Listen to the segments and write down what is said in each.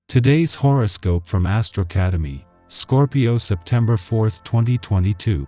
Today's horoscope from Astrocademy, Scorpio September 4th, 2022.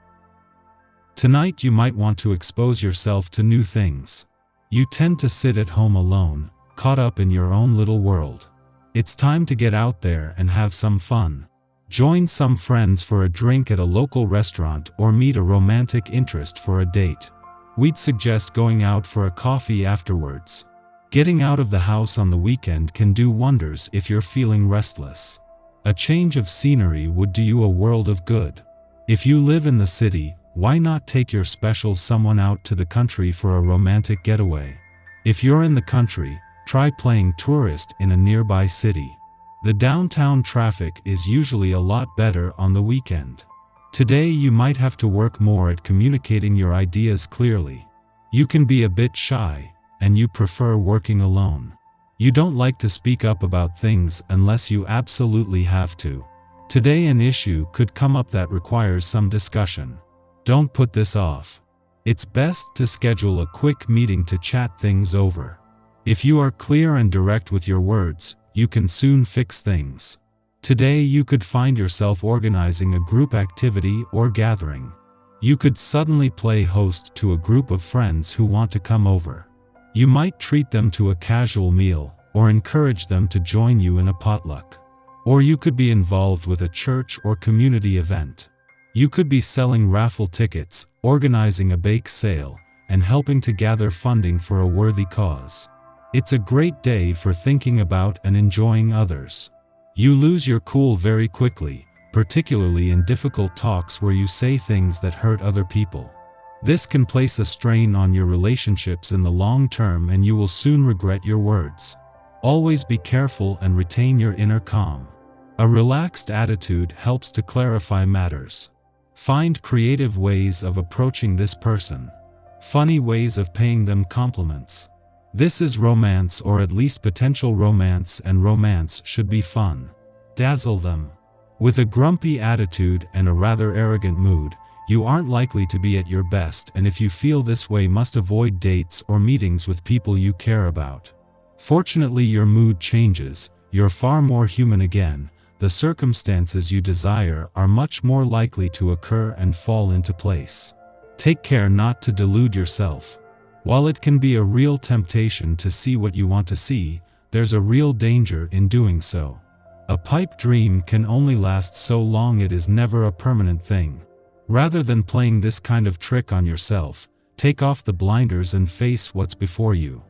Tonight you might want to expose yourself to new things. You tend to sit at home alone, caught up in your own little world. It's time to get out there and have some fun. Join some friends for a drink at a local restaurant or meet a romantic interest for a date. We'd suggest going out for a coffee afterwards. Getting out of the house on the weekend can do wonders if you're feeling restless. A change of scenery would do you a world of good. If you live in the city, why not take your special someone out to the country for a romantic getaway? If you're in the country, try playing tourist in a nearby city. The downtown traffic is usually a lot better on the weekend. Today you might have to work more at communicating your ideas clearly. You can be a bit shy, and you prefer working alone. You don't like to speak up about things unless you absolutely have to. Today an issue could come up that requires some discussion. Don't put this off. It's best to schedule a quick meeting to chat things over. If you are clear and direct with your words, you can soon fix things. Today you could find yourself organizing a group activity or gathering. You could suddenly play host to a group of friends who want to come over. You might treat them to a casual meal, or encourage them to join you in a potluck. Or you could be involved with a church or community event. You could be selling raffle tickets, organizing a bake sale, and helping to gather funding for a worthy cause. It's a great day for thinking about and enjoying others. You lose your cool very quickly, particularly in difficult talks where you say things that hurt other people. This can place a strain on your relationships in the long term and you will soon regret your words. Always be careful and retain your inner calm. A relaxed attitude helps to clarify matters. Find creative ways of approaching this person. Funny ways of paying them compliments. This is romance, or at least potential romance, and romance should be fun. Dazzle them. With a grumpy attitude and a rather arrogant mood, you aren't likely to be at your best, and if you feel this way, must avoid dates or meetings with people you care about. Fortunately, your mood changes, you're far more human again, the circumstances you desire are much more likely to occur and fall into place. Take care not to delude yourself. While it can be a real temptation to see what you want to see, there's a real danger in doing so. A pipe dream can only last so long, it is never a permanent thing. Rather than playing this kind of trick on yourself, take off the blinders and face what's before you.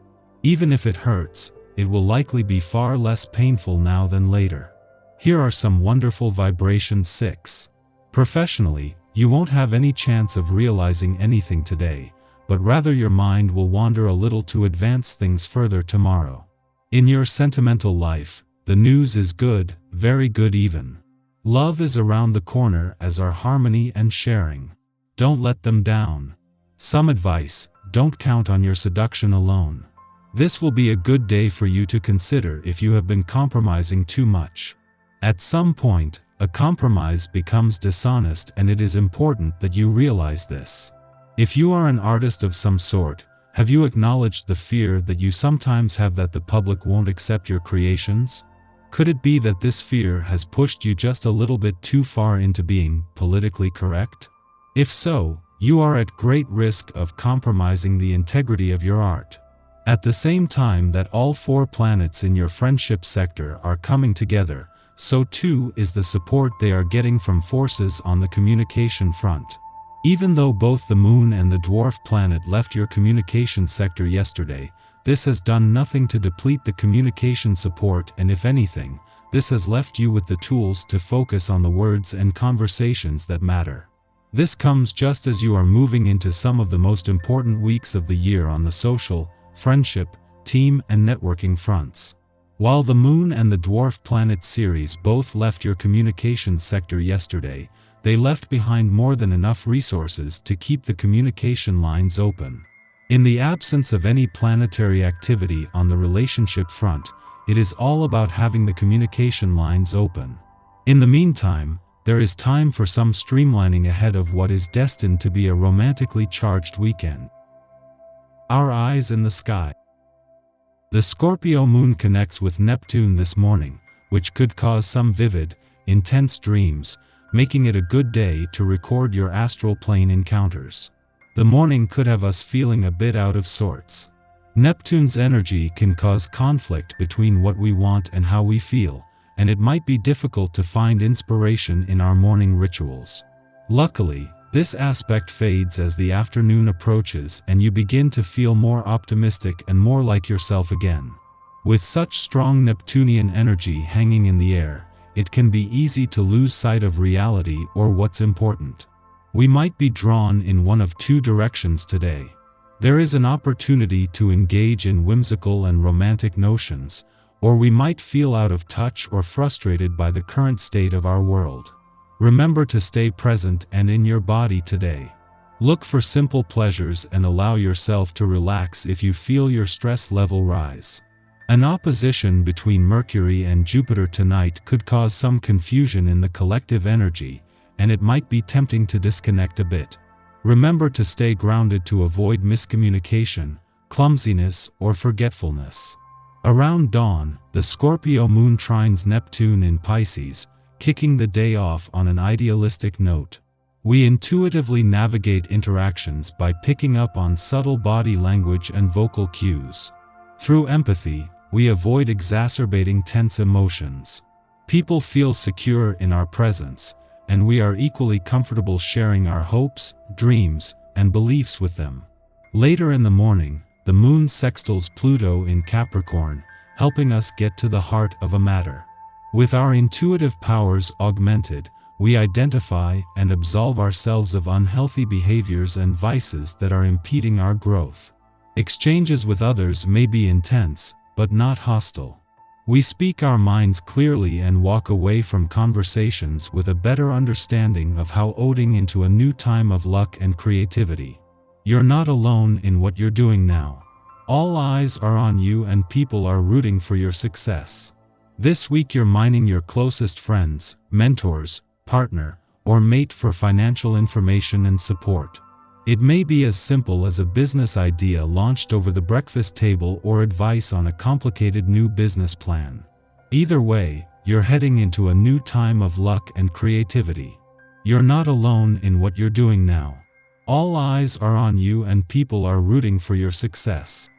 Even if it hurts, it will likely be far less painful now than later. Here are some wonderful vibrations. 6. Professionally, you won't have any chance of realizing anything today, but rather your mind will wander a little to advance things further tomorrow. In your sentimental life, the news is good, very good even. Love is around the corner, as are harmony and sharing. Don't let them down. Some advice: don't count on your seduction alone. This will be a good day for you to consider if you have been compromising too much. At some point, a compromise becomes dishonest, and it is important that you realize this. If you are an artist of some sort, have you acknowledged the fear that you sometimes have that the public won't accept your creations? Could it be that this fear has pushed you just a little bit too far into being politically correct? If so, you are at great risk of compromising the integrity of your art. At the same time that all 4 planets in your friendship sector are coming together, so too is the support they are getting from forces on the communication front. Even though both the Moon and the Dwarf planet left your communication sector yesterday, this has done nothing to deplete the communication support, and if anything, this has left you with the tools to focus on the words and conversations that matter. This comes just as you are moving into some of the most important weeks of the year on the social, friendship, team and networking fronts. While the Moon and the Dwarf planet series both left your communication sector yesterday, they left behind more than enough resources to keep the communication lines open. In the absence of any planetary activity on the relationship front, it is all about having the communication lines open. In the meantime, there is time for some streamlining ahead of what is destined to be a romantically charged weekend. Our eyes in the sky. The Scorpio moon connects with Neptune this morning, which could cause some vivid, intense dreams, making it a good day to record your astral plane encounters. The morning could have us feeling a bit out of sorts. Neptune's energy can cause conflict between what we want and how we feel, and it might be difficult to find inspiration in our morning rituals. Luckily, this aspect fades as the afternoon approaches and you begin to feel more optimistic and more like yourself again. With such strong Neptunian energy hanging in the air, it can be easy to lose sight of reality or what's important. We might be drawn in one of two directions today. There is an opportunity to engage in whimsical and romantic notions, or we might feel out of touch or frustrated by the current state of our world. Remember to stay present and in your body today. Look for simple pleasures and allow yourself to relax if you feel your stress level rise. An opposition between Mercury and Jupiter tonight could cause some confusion in the collective energy, and it might be tempting to disconnect a bit. Remember to stay grounded to avoid miscommunication, clumsiness, or forgetfulness. Around dawn, the Scorpio moon trines Neptune in Pisces, kicking the day off on an idealistic note. We intuitively navigate interactions by picking up on subtle body language and vocal cues. Through empathy, we avoid exacerbating tense emotions. People feel secure in our presence, and we are equally comfortable sharing our hopes, dreams, and beliefs with them. Later in the morning, the moon sextiles Pluto in Capricorn, helping us get to the heart of a matter. With our intuitive powers augmented, we identify and absolve ourselves of unhealthy behaviors and vices that are impeding our growth. Exchanges with others may be intense, but not hostile. We speak our minds clearly and walk away from conversations with a better understanding of how owing into a new time of luck and creativity. You're not alone in what you're doing now. All eyes are on you and people are rooting for your success. This week you're mining your closest friends, mentors, partner, or mate for financial information and support. It may be as simple as a business idea launched over the breakfast table or advice on a complicated new business plan. Either way, you're heading into a new time of luck and creativity. You're not alone in what you're doing now. All eyes are on you and people are rooting for your success.